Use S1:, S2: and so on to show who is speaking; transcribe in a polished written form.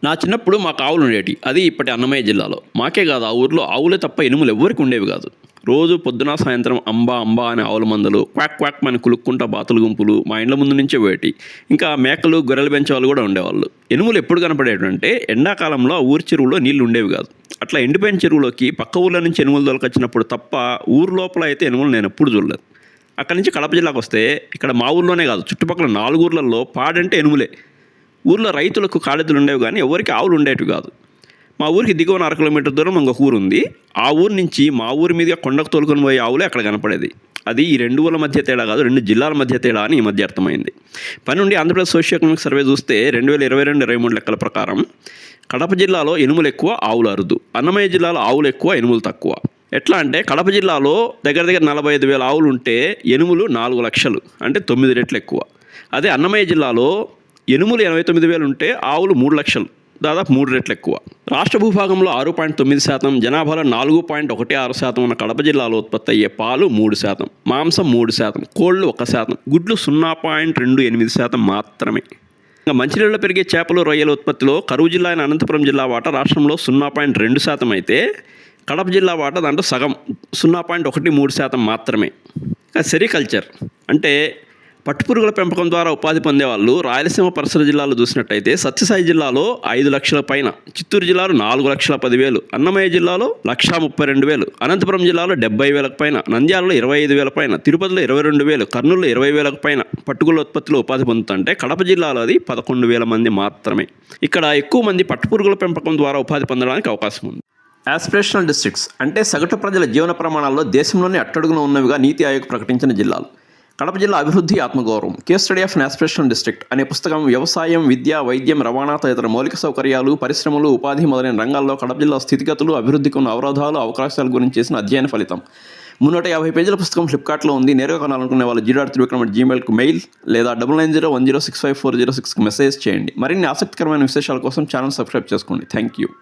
S1: నా చిన్నప్పుడు మాకు ఆవులు ఉండేవి. అది ఇప్పటి అన్నమయ్య జిల్లాలో. మాకే కాదు ఆ ఊర్లో ఆవులే తప్ప ఎనుములు ఎవ్వరికి ఉండేవి కాదు. రోజు పొద్దున సాయంత్రం అంబా అంబా అనే ఆవుల మందలు క్వాక్ క్వాక్ అని కులుక్కుంటా బాతుల గుంపులు మా ఇండ్ల ముందు నుంచే పోయేటి. ఇంకా మేకలు గొర్రెలు పెంచే వాళ్ళు కూడా ఉండేవాళ్ళు. ఎనుములు ఎప్పుడు కనపడేటంటే ఎండాకాలంలో ఆ ఊరి చెరువులో నీళ్లు ఉండేవి కాదు. అట్లా ఎండిపోయిన చెరువులోకి పక్క ఊర్ల నుంచి ఎనుములు దొలకొచ్చినప్పుడు తప్ప ఊరు లోపల అయితే ఎనుములు నేను ఎప్పుడు చూడలేదు. అక్కడి నుంచి కడప జిల్లాకు వస్తే ఇక్కడ మా ఊర్లోనే కాదు చుట్టుపక్కల 4 ఊర్లలో పాడంటే ఎనుములే. ఊర్లో రైతులకు కాడెద్దులు ఉండేవి కానీ ఎవరికి ఆవులు ఉండేటివి కాదు. మా ఊరికి దిగువన 1/2 కిలోమీటర్ దూరం ఇంకొక ఊరు ఉంది. ఆ ఊరు నుంచి మా ఊరి మీదుగా కొండకు తోలుకొని పోయే ఆవులే అక్కడ కనపడేది. అది ఈ 2 ఊర్ల మధ్య తేడా కాదు, 2 జిల్లాల మధ్య తేడా అని ఈ మధ్య అర్థమైంది. పని నుండి ఆంధ్రప్రదేశ్ సోషియో ఎకనామిక్ సర్వే చూస్తే 2022-23 లెక్కల ప్రకారం కడప జిల్లాలో ఎనుములు ఎక్కువ, ఆవులు అరుదు. అన్నమయ్య జిల్లాలో ఆవులు ఎక్కువ, ఎనుములు తక్కువ. ఎట్లా అంటే కడప జిల్లాలో దగ్గర 45,000 ఆవులు ఉంటే ఎనుములు 4 లక్షలు, అంటే 9 రెట్లు ఎక్కువ. అదే అన్నమయ్య జిల్లాలో ఎనుములు 89,000 ఉంటే ఆవులు 3 లక్షలు, దాదాపు 3 రెట్లు ఎక్కువ. రాష్ట్ర భూభాగంలో 6.9%, జనాభాలో 4.16% ఉన్న కడప జిల్లాలో ఉత్పత్తి అయ్యే పాలు 3%, మాంసం 3%, కోళ్లు 1%, గుడ్లు 0.28% మాత్రమే. ఇంకా మంచినీళ్ళలో పెరిగే చేపలు, రొయ్యల ఉత్పత్తిలో కరువు జిల్లా అయిన అనంతపురం జిల్లా వాటా రాష్ట్రంలో 0.2% అయితే కడప జిల్లా వాటా దాంట్లో సగం 0.13% మాత్రమే. ఇంకా సెరికల్చర్ అంటే పట్టుపురుగుల పెంపకం ద్వారా ఉపాధి పొందేవాళ్ళు రాయలసీమ పరిసర జిల్లాలో చూసినట్టయితే సత్యసాయి జిల్లాలో 5 లక్షల పైన, చిత్తూరు జిల్లాలో 4,10,000, అన్నమయ్య జిల్లాలో 1,32,000, అనంతపురం జిల్లాలో 70,000 పైన, నంద్యాలలో 25,000 పైన, తిరుపతిలో 22,000, కర్నూలులో 20,000 పైన పట్టుగుల ఉత్పత్తిలో ఉపాధి పొందుతుంటే కడప జిల్లాలో అది 11,000 మంది మాత్రమే. ఇక్కడ ఎక్కువ మంది పట్టుపురుగుల పెంపకం ద్వారా ఉపాధి పొందడానికి అవకాశం ఉంది. యాస్పిరేషనల్ డిస్ట్రిక్ట్స్ అంటే సగటు ప్రజల జీవన ప్రమాణాల్లో దేశంలోనే అట్టడుగున ఉన్నవిగా నీతి ఆయోగ్ ప్రకటించిన జిల్లాలు. కడప జిల్లా అభివృద్ధి, ఆత్మగౌరవం. Case study of aspirational district అనే పుస్తకం వ్యవసాయం, విద్య, వైద్యం, రవాణా తదితర మౌలిక సౌకర్యాలు, పరిశ్రమలు, ఉపాధి మొదలైన రంగాల్లో కడప జిల్లా స్థితిగతులు, అభివృద్ధికి ఉన్న అవరోధాలు, అవకాశాల గురించి చేసిన అధ్యయన ఫలితం. 350 పేజీల పుస్తకం ఫ్లిప్కార్ట్లో ఉంది. నేరుగా కొనాలనుకునే వాళ్ళు g.trivikram@gmail.com మెయిల్ లేదా 9901065406కి మెసేజ్ చేయండి. మరిన్ని ఆసక్తికరమైన విశేషాల కోసం ఛానల్ సబ్స్క్రైబ్ చేసుకోండి. Thank you.